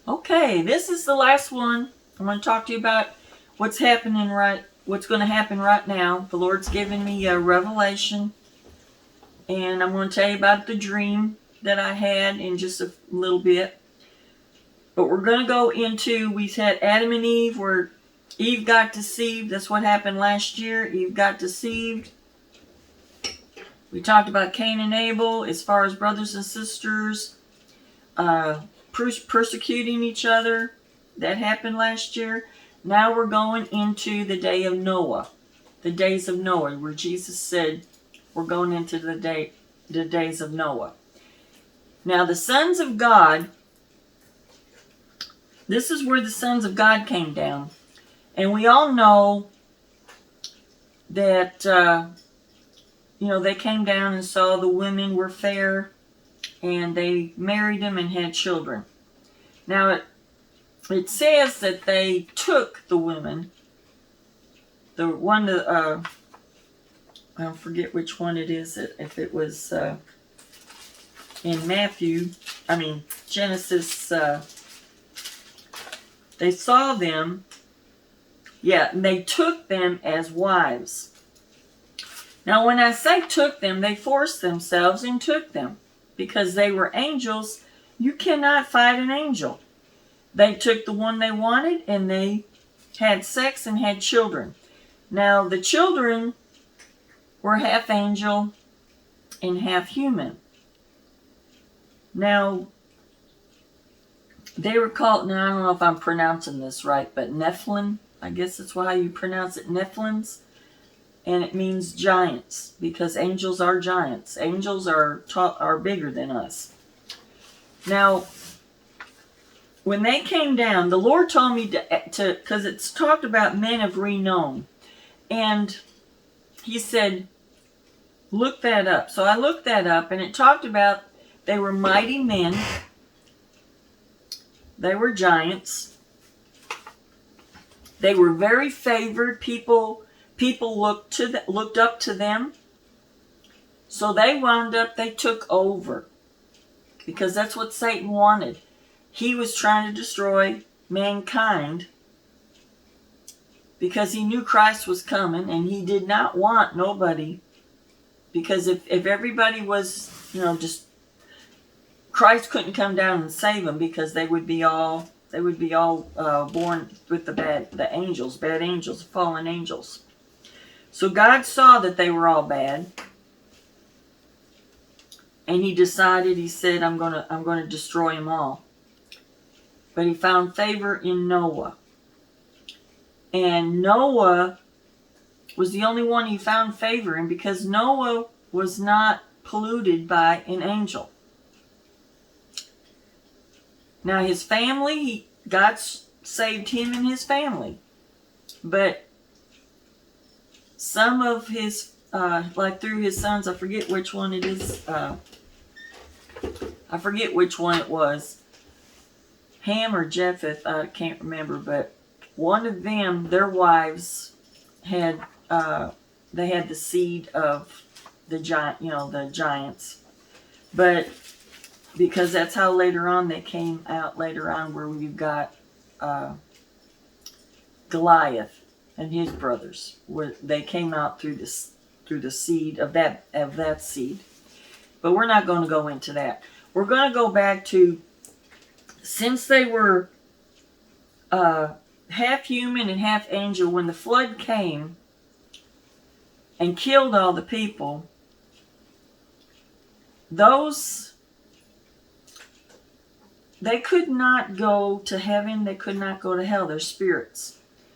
Okay, this is the last one. I'm going to talk to you about what's going to happen right now. The Lord's given me a revelation, and I'm going to tell you about the dream that I had in just a little bit. But we're going to go into, we had Adam and Eve, where Eve got deceived. That's what happened last year. Eve got deceived. We talked about Cain and Abel as far as brothers and sisters persecuting each other. That happened last year. Now we're going into the day of Noah. The days of Noah, where Jesus said we're going into the days of Noah. Now the sons of God, this is where the sons of God came down. And we all know that, they came down and saw the women were fair, and they married them and had children. Now it says that they took the women. The one, I forget which one it is. If it was in Genesis, they saw them. Yeah, and they took them as wives. Now, when I say took them, they forced themselves and took them because they were angels. You cannot fight an angel. They took the one they wanted and they had sex and had children. Now, the children were half angel and half human. Now, they were called, now I don't know if I'm pronouncing this right, but Nephilim, I guess that's how you pronounce it, Nephilims. And it means giants, because angels are giants. Angels are bigger than us. Now, when they came down, the Lord told me to because it's talked about men of renown. And he said, look that up. So I looked that up, and it talked about they were mighty men. They were giants. They were very favored. People looked up to them. So they took over. Because that's what Satan wanted. He was trying to destroy mankind because he knew Christ was coming, and he did not want nobody. Because if everybody was, just Christ couldn't come down and save them, because they would be all born with bad angels, fallen angels. So God saw that they were all bad, and he decided. He said, "I'm gonna destroy them all." But he found favor in Noah. And Noah was the only one he found favor in, because Noah was not polluted by an angel. Now his family, God saved him and his family. But some of his, through his sons, I forget which one it is. I forget which one it was. Ham or Japheth, I can't remember, but one of them, their wives had the seed of the giants. But because that's how later on they came out later on, where we've got Goliath and his brothers, where they came out through the seed of that seed. But we're not going to go into that. We're going to go back to, since they were half human and half angel, when the flood came and killed all the people, they could not go to heaven, they could not go to hell. They're spirits.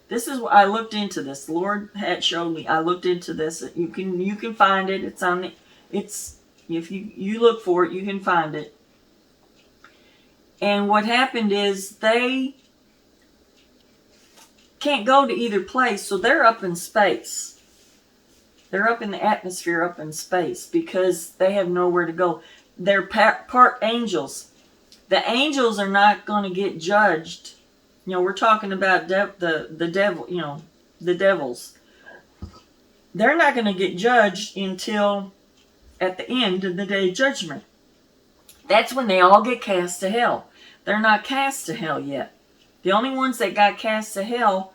This is what I looked into this. The Lord had showed me. I looked into this. You can find it. It's if you look for it, you can find it. And what happened is they can't go to either place, so they're up in space. They're up in the atmosphere, up in space, because they have nowhere to go. They're part angels. The angels are not going to get judged. We're talking about the devil, the devils. They're not going to get judged until at the end of the day of judgment. That's when they all get cast to hell. They're not cast to hell yet. The only ones that got cast to hell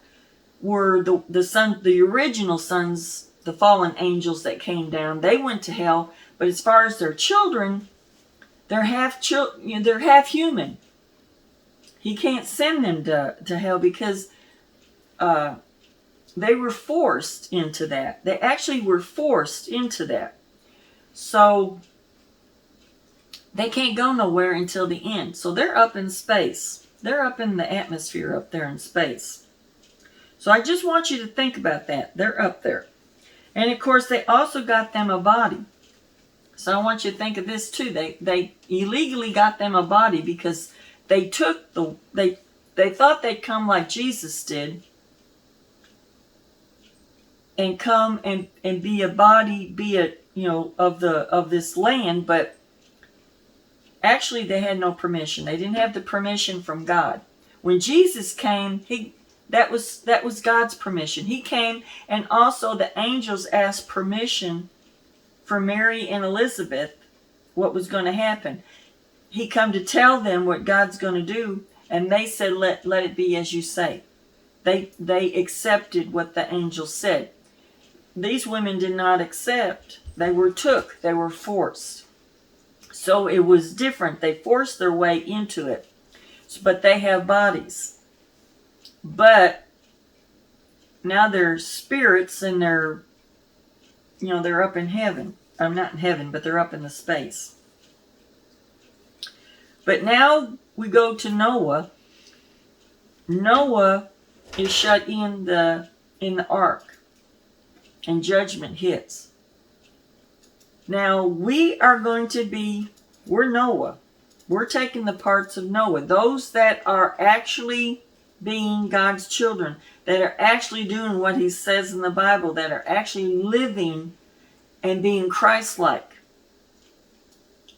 were the original sons, the fallen angels that came down. They went to hell, but as far as their children, they're half human. He can't send them to hell because they were forced into that. They actually were forced into that. So they can't go nowhere until the end. So they're up in space. They're up in the atmosphere up there in space. So I just want you to think about that. They're up there. And of course, they also got them a body. So I want you to think of this too. They illegally got them a body because they thought they'd come like Jesus did and come and be a body, of this land, but actually they had no permission. They didn't have the permission from God. When Jesus came, that was God's permission. He came, and also the angels asked permission for Mary and Elizabeth what was going to happen. He come to tell them what God's going to do, and they said, let it be as you say. They accepted what the angels said. These women did not accept. They were forced. So it was different. They forced their way into it. But they have bodies. But now they're spirits, and they're up in heaven. I'm not in heaven, but they're up in the space. But now we go to Noah. Noah is shut in the ark, and judgment hits. Now we're Noah. We're taking the parts of Noah. Those that are actually being God's children, that are actually doing what he says in the Bible, that are actually living and being Christ-like.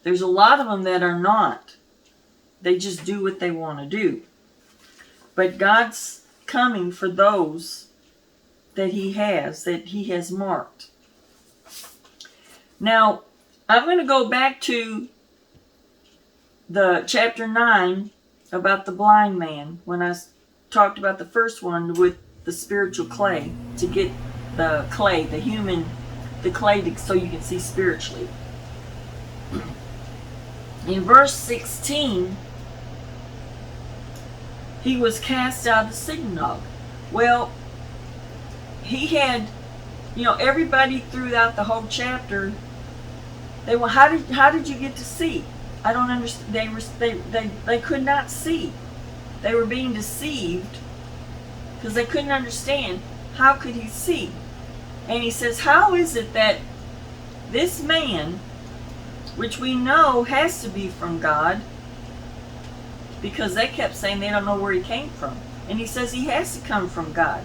There's a lot of them that are not. They just do what they want to do. But God's coming for those that he has marked. Now, I'm going to go back to the chapter 9 about the blind man, when I talked about the first one with the spiritual clay, to get the clay, so you can see spiritually. In verse 16, he was cast out of the synagogue. Well, he had, everybody throughout the whole chapter, they were, how did you get to see? I don't understand. They could not see. They were being deceived because they couldn't understand. How could he see? And he says, how is it that this man, which we know has to be from God, because they kept saying they don't know where he came from. And he says he has to come from God.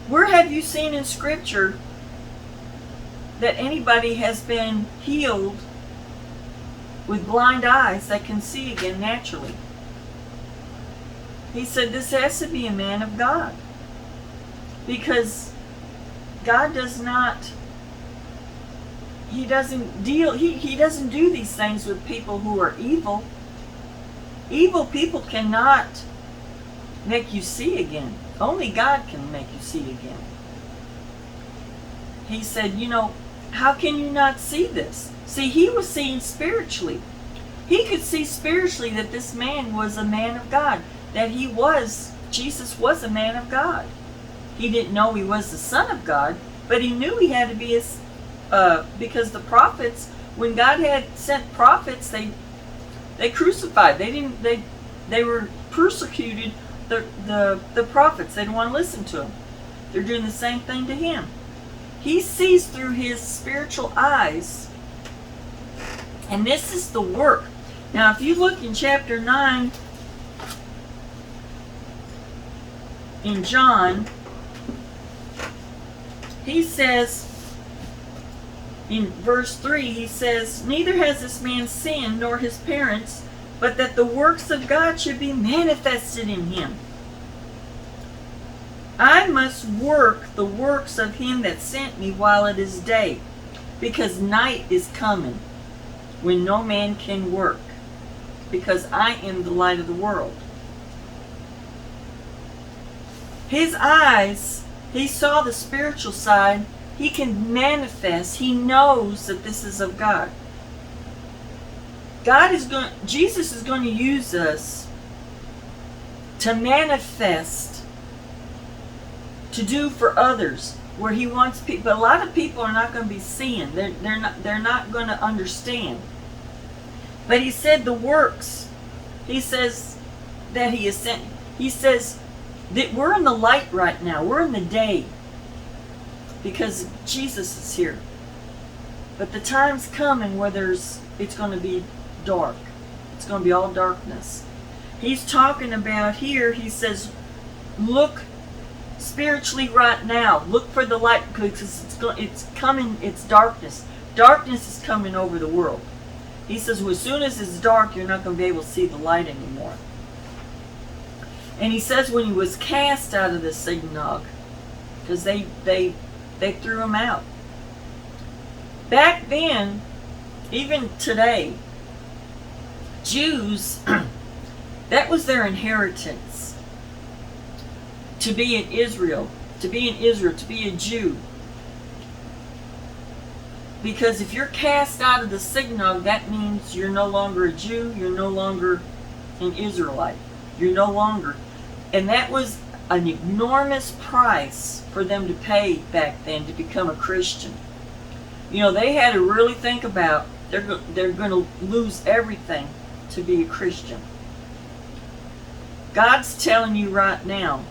Where have you seen in Scripture that anybody has been healed with blind eyes that can see again naturally? He said this has to be a man of God. Because God does not, he doesn't do these things with people who are evil. Evil people cannot make you see again. Only God can make you see again. He said, how can you not see this? See, he was seeing spiritually. He could see spiritually that this man was a man of God. That Jesus was a man of God. He didn't know he was the Son of God, but he knew he had to be because the prophets, when God had sent prophets, they crucified. They were persecuted the prophets. They didn't want to listen to them. They're doing the same thing to him. He sees through his spiritual eyes. And this is the work. Now, if you look in chapter 9 in John, he says, in verse 3, he says, neither has this man sinned nor his parents, but that the works of God should be manifested in him. I must work the works of him that sent me while it is day, because night is coming when no man can work. because I am the light of the world. His eyes, he saw the spiritual side. He can manifest. He knows that this is of God. Jesus is going to use us to manifest, to do for others where he wants people. But a lot of people are not going to be seeing. They're not going to understand. But he said the works. He says that he is sent. He says that we're in the light right now. We're in the day because Jesus is here. But the time's coming where it's going to be dark. It's going to be all darkness. He's talking about here, he says, look spiritually right now. Look for the light because it's coming, it's darkness. Darkness is coming over the world. He says, well, as soon as it's dark, you're not going to be able to see the light anymore. And he says when he was cast out of the synagogue, because they threw him out. Back then, even today, Jews, that was their inheritance. To be in Israel, to be a Jew. Because if you're cast out of the synagogue, that means you're no longer a Jew, you're no longer an Israelite. You're no longer. And that was an enormous price for them to pay back then to become a Christian. You know, they had to really think about, they're going to lose everything to be a Christian. God's telling you right now,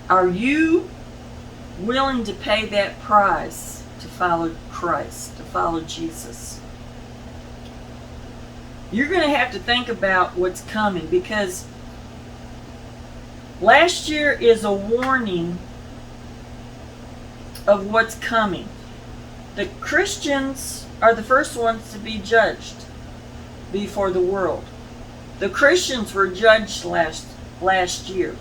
are you willing to pay that price to follow Christ, to follow Jesus? You're going to have to think about what's coming, because last year is a warning of what's coming. The Christians are the first ones to be judged before the world. The Christians were judged last year.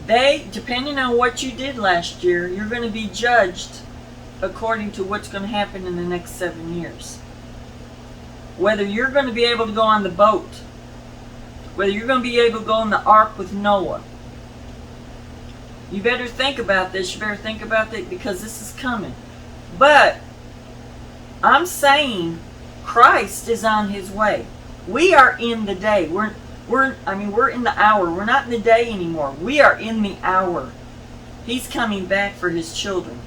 Depending on what you did last year, you're going to be judged according to what's going to happen in the next 7 years. Whether you're going to be able to go on the boat, whether you're going to be able to go in the ark with Noah. You better think about this. You better think about that, because this is coming. But I'm saying Christ is on his way. We are in the day. We're in the hour. We're not in the day anymore. We are in the hour. He's coming back for his children.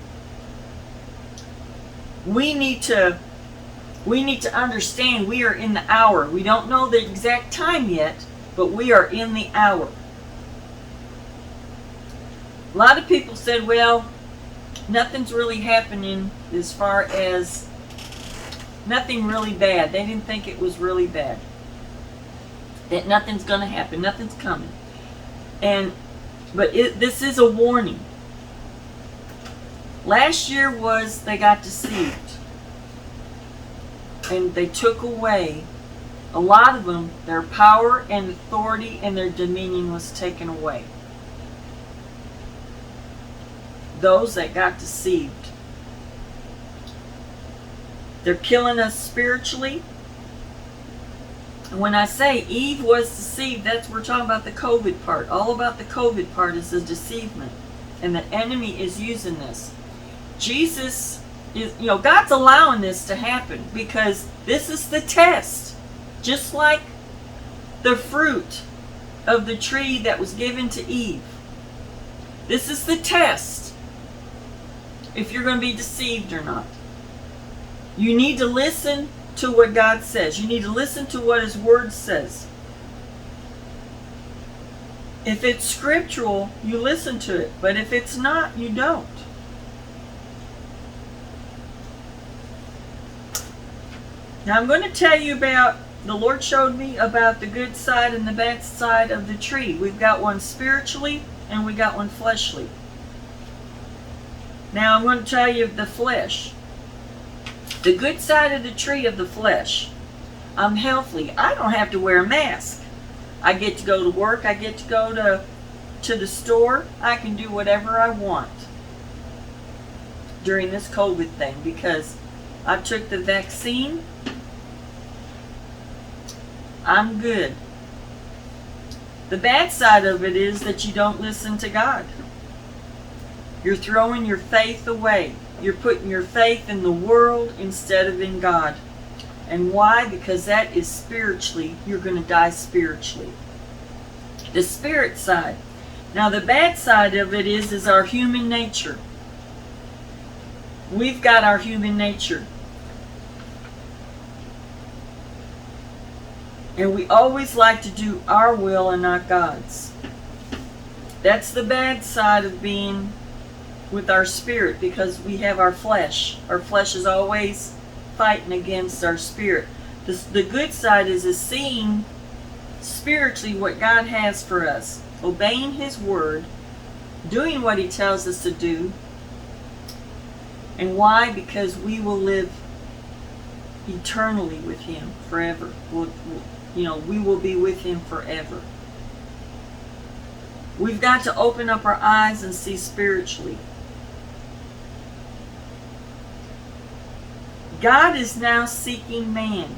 We need to understand we are in the hour. We don't know the exact time yet, but we are in the hour. A lot of people said, well, nothing's really happening as far as nothing really bad. They didn't think it was really bad. That nothing's going to happen. Nothing's coming. But this is a warning. Last year they got deceived. And they took away, a lot of them, their power and authority and their dominion was taken away. Those that got deceived. They're killing us spiritually. And when I say Eve was deceived, we're talking about the COVID part. All about the COVID part is the deceivement. And the enemy is using this. Jesus is, God's allowing this to happen because this is the test. Just like the fruit of the tree that was given to Eve. This is the test. If you're going to be deceived or not. You need to listen to what God says. You need to listen to what his word says. If it's scriptural, you listen to it. But if it's not, you don't. Now I'm going to tell you about, the Lord showed me about the good side and the bad side of the tree. We've got one spiritually and we got one fleshly. Now I'm going to tell you the flesh. The good side of the tree of the flesh. I'm healthy. I don't have to wear a mask. I get to go to work. I get to go to the store. I can do whatever I want during this COVID thing because I took the vaccine. I'm good. The bad side of it is that you don't listen to God. You're throwing your faith away. You're putting your faith in the world instead of in God. And why? Because that is spiritually, you're going to die spiritually. The spirit side. Now the bad side of it is our human nature. We've got our human nature. And we always like to do our will and not God's. That's the bad side of being with our spirit, because we have our flesh. Our flesh is always fighting against our spirit. The good side is seeing spiritually what God has for us. Obeying His word. Doing what He tells us to do. And why? Because we will live eternally with Him forever. We will be with Him forever. We've got to open up our eyes and see spiritually. God is now seeking man.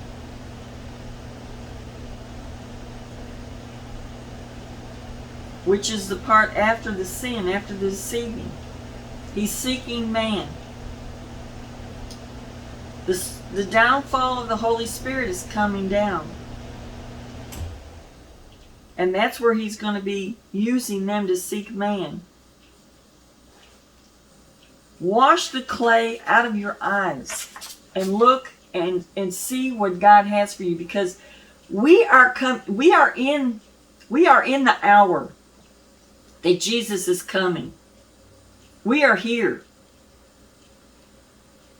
Which is the part after the sin, after the deceiving. He's seeking man. The downfall of the Holy Spirit is coming down. And that's where He's going to be using them to seek man. Wash the clay out of your eyes and look and see what God has for you, because we are in the hour that Jesus is coming. We are here.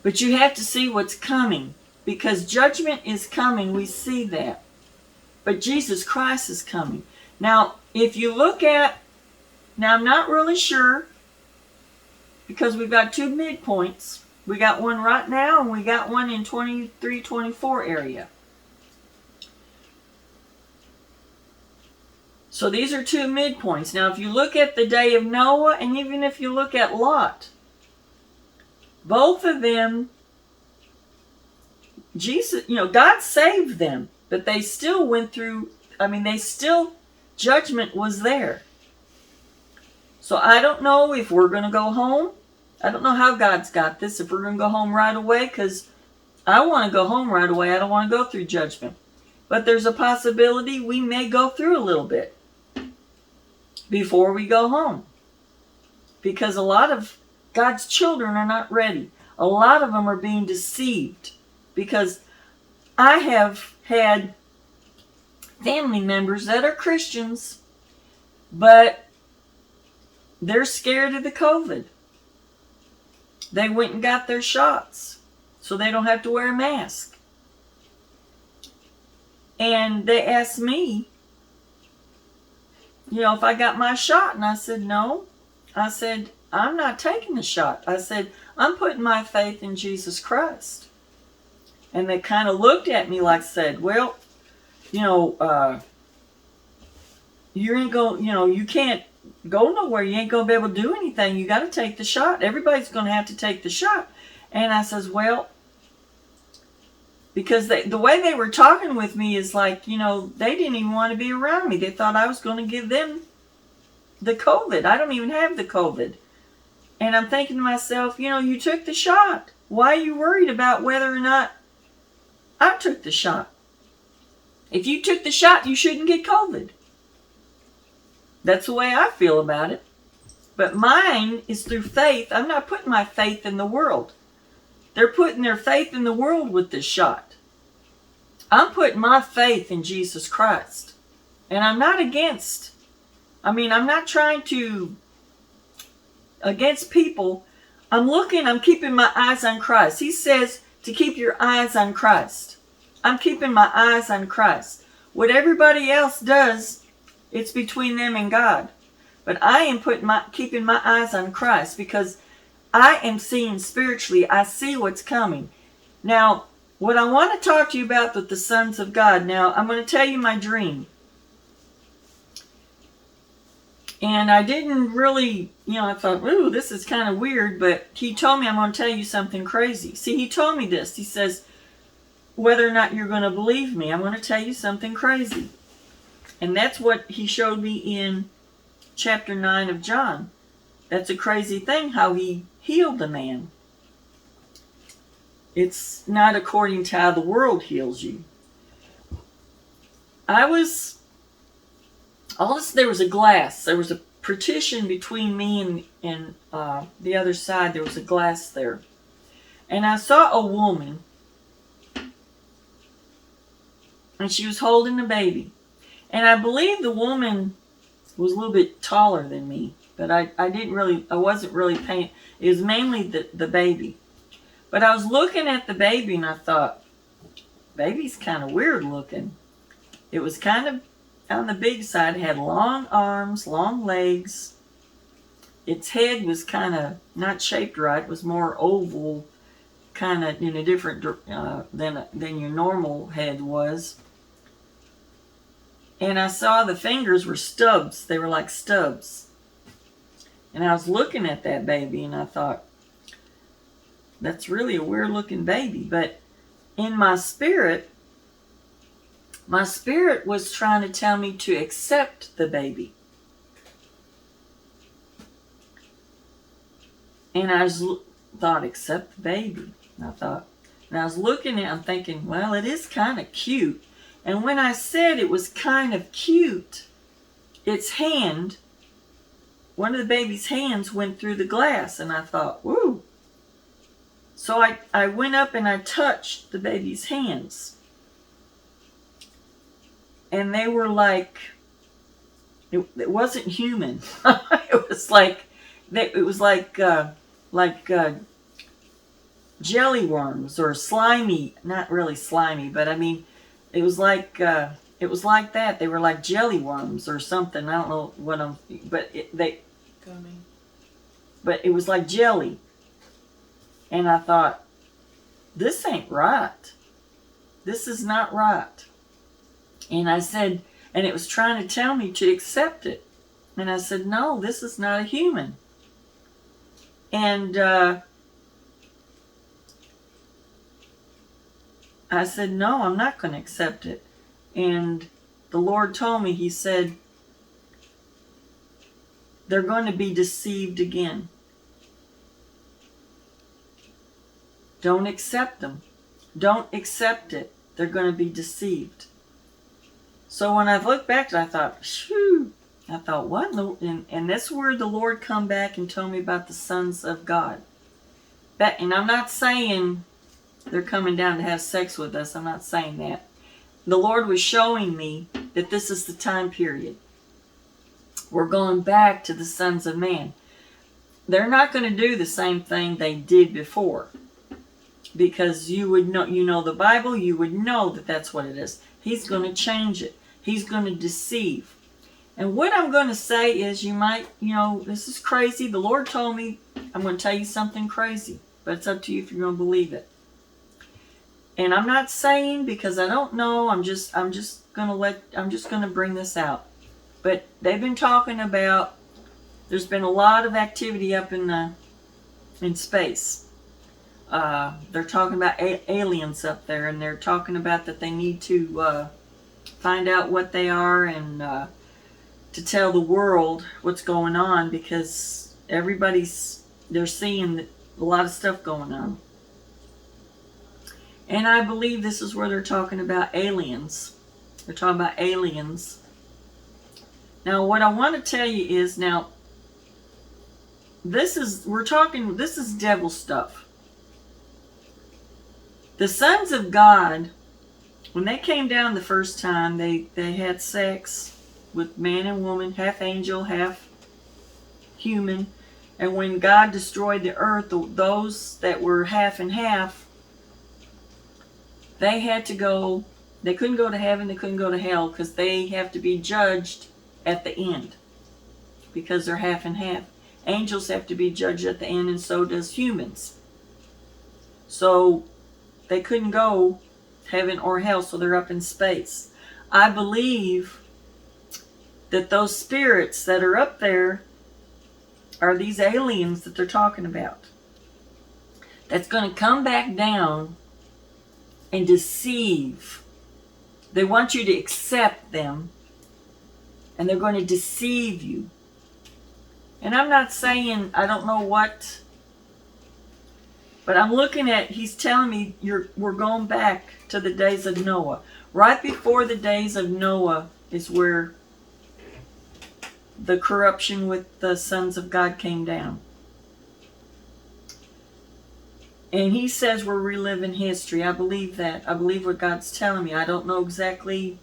But you have to see what's coming, because judgment is coming. We see that. But Jesus Christ is coming. Now, if you look at, now I'm not really sure, because we've got two midpoints. We got one right now, and we got one in 23, 24 area. So these are two midpoints. Now, if you look at the day of Noah, and even if you look at Lot, both of them, Jesus, God saved them, but they still went through, judgment was there. So I don't know if we're going to go home. I don't know how God's got this, if we're going to go home right away, because I want to go home right away. I don't want to go through judgment. But there's a possibility we may go through a little bit before we go home, because a lot of God's children are not ready. A lot of them are being deceived, because I have had family members that are Christians, but they're scared of the COVID. They went and got their shots so they don't have to wear a mask. And they asked me, if I got my shot, and I said, no. I said, I'm not taking the shot. I said, I'm putting my faith in Jesus Christ. And they kind of looked at me like, said, well, you ain't going, you can't go nowhere. You ain't going to be able to do anything. You got to take the shot. Everybody's going to have to take the shot. And I says, well, because the way they were talking with me is like, they didn't even want to be around me. They thought I was going to give them the COVID. I don't even have the COVID. And I'm thinking to myself, you took the shot. Why are you worried about whether or not I took the shot? If you took the shot, you shouldn't get COVID. That's the way I feel about it. But mine is through faith. I'm not putting my faith in the world. They're putting their faith in the world with this shot. I'm putting my faith in Jesus Christ. And I'm not against. I'm not trying to against people. I'm keeping my eyes on Christ. He says to keep your eyes on Christ. I'm keeping my eyes on Christ. What everybody else does, it's between them and God. But I am keeping my eyes on Christ, because I am seeing spiritually. I see what's coming. Now, what I want to talk to you about with the sons of God. Now, I'm going to tell you my dream. And I didn't really, I thought, ooh, this is kind of weird, but he told me, I'm going to tell you something crazy. See, he told me this. He says, whether or not you're going to believe me, I'm going to tell you something crazy. And that's what he showed me in chapter 9 of John. That's a crazy thing, how he healed the man. It's not according to how the world heals you. There was a glass. There was a partition between me and the other side. There was a glass there. And I saw a woman, and she was holding a baby. And I believe the woman was a little bit taller than me, but I wasn't really paying. It was mainly the baby. But I was looking at the baby and I thought, baby's kind of weird looking. It was kind of on the big side. It had long arms, long legs. Its head was kind of not shaped right. It was more oval, kind of in a different than your normal head was. And I saw the fingers were stubs. They were like stubs. And I was looking at that baby and I thought, that's really a weird looking baby. But in my spirit was trying to tell me to accept the baby. And I thought, accept the baby. And I was looking at it, I'm thinking, well, it is kind of cute. And when I said it was kind of cute, its hand, one of the baby's hands went through the glass. And I thought, woo. So I went up and I touched the baby's hands. And they were like, it wasn't human. It was like jelly worms or slimy, not really slimy, but I mean, it was like that. They were like jelly worms or something. I don't know what Gummy. But it was like jelly. And I thought, this ain't right. This is not right. And I said, and it was trying to tell me to accept it. And I said, no, this is not a human. And I said, no, I'm not going to accept it. And the Lord told me, he said, they're going to be deceived again. Don't accept them. Don't accept it. They're going to be deceived. So when I looked back, I thought, shoo. I thought, what? And that's where the Lord come back and told me about the sons of God. And I'm not saying they're coming down to have sex with us. I'm not saying that. The Lord was showing me that this is the time period. We're going back to the sons of man. They're not going to do the same thing they did before. Because you would know, the Bible, you would know that that's what it is. He's going to change it. He's going to deceive. And what I'm going to say is, you might, this is crazy. The Lord told me I'm going to tell you something crazy. But it's up to you if you're going to believe it. And I'm not saying because I don't know. I'm just going to bring this out. But they've been talking about, there's been a lot of activity up in space. They're talking about aliens up there, and they're talking about that they need to find out what they are and to tell the world what's going on, because they're seeing a lot of stuff going on. And I believe this is where they're talking about aliens. They're talking about aliens. Now, what I want to tell you is, this is devil stuff. The sons of God, when they came down the first time, they had sex with man and woman, half angel, half human. And when God destroyed the earth, those that were half and half, they had to go, they couldn't go to heaven, they couldn't go to hell, because they have to be judged at the end, because they're half and half. Angels have to be judged at the end, and so does humans. So they couldn't go heaven or hell, so they're up in space. I believe that those spirits that are up there are these aliens that they're talking about. That's going to come back down and deceive. They want you to accept them, and they're going to deceive you. And I'm not saying I don't know what, but I'm looking at, he's telling me we're going back to the days of Noah. Right before the days of Noah is where the corruption with the sons of God came down. And he says we're reliving history. I believe that. I believe what God's telling me. I don't know exactly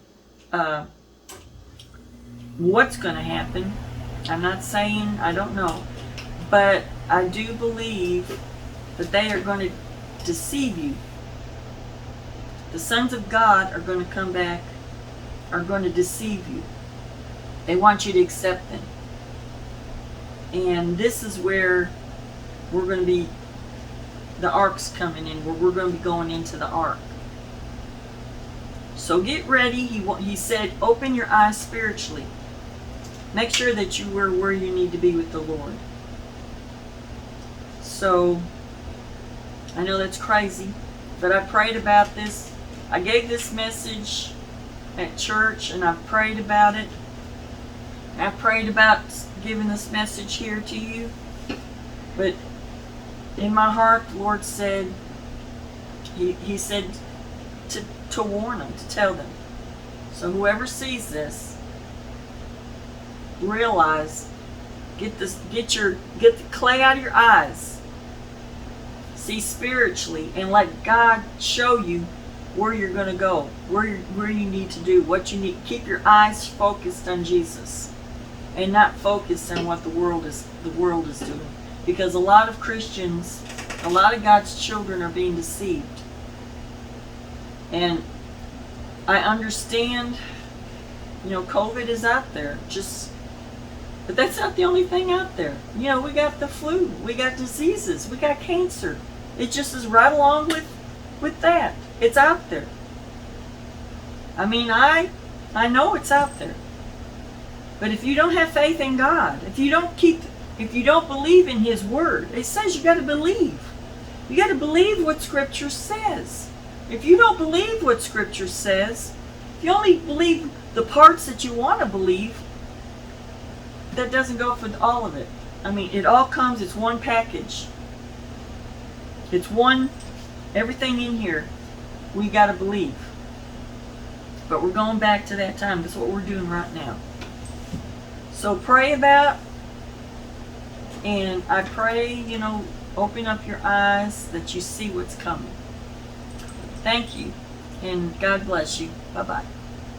what's going to happen. I'm not saying I don't know. But I do believe that they are going to deceive you. The sons of God are going to come back, are going to deceive you. They want you to accept them. And this is where we're going to be, the ark's coming in, where we're going to be going into the ark. So get ready. He said, open your eyes spiritually. Make sure that you are where you need to be with the Lord. So, I know that's crazy, but I prayed about this. I gave this message at church, and I've prayed about it. I prayed about giving this message here to you. But in my heart, the Lord said, He said to warn them, to tell them. So whoever sees this, realize, get the clay out of your eyes. See spiritually, and let God show you where you're going to go, where you need to do, what you need. Keep your eyes focused on Jesus, and not focused on what the world is doing. Because a lot of Christians, a lot of God's children are being deceived. And I understand, COVID is out there. But that's not the only thing out there. We got the flu, we got diseases, we got cancer. It just is right along with that. It's out there. I mean, I know it's out there. But if you don't have faith in God, if you don't believe in His Word, it says you got to believe. You got to believe what Scripture says. If you don't believe what Scripture says, if you only believe the parts that you want to believe, that doesn't go for all of it. I mean, it all comes, it's one package. It's everything in here we got to believe. But we're going back to that time. That's what we're doing right now. So pray about, and I pray, open up your eyes that you see what's coming. Thank you, and God bless you. Bye-bye.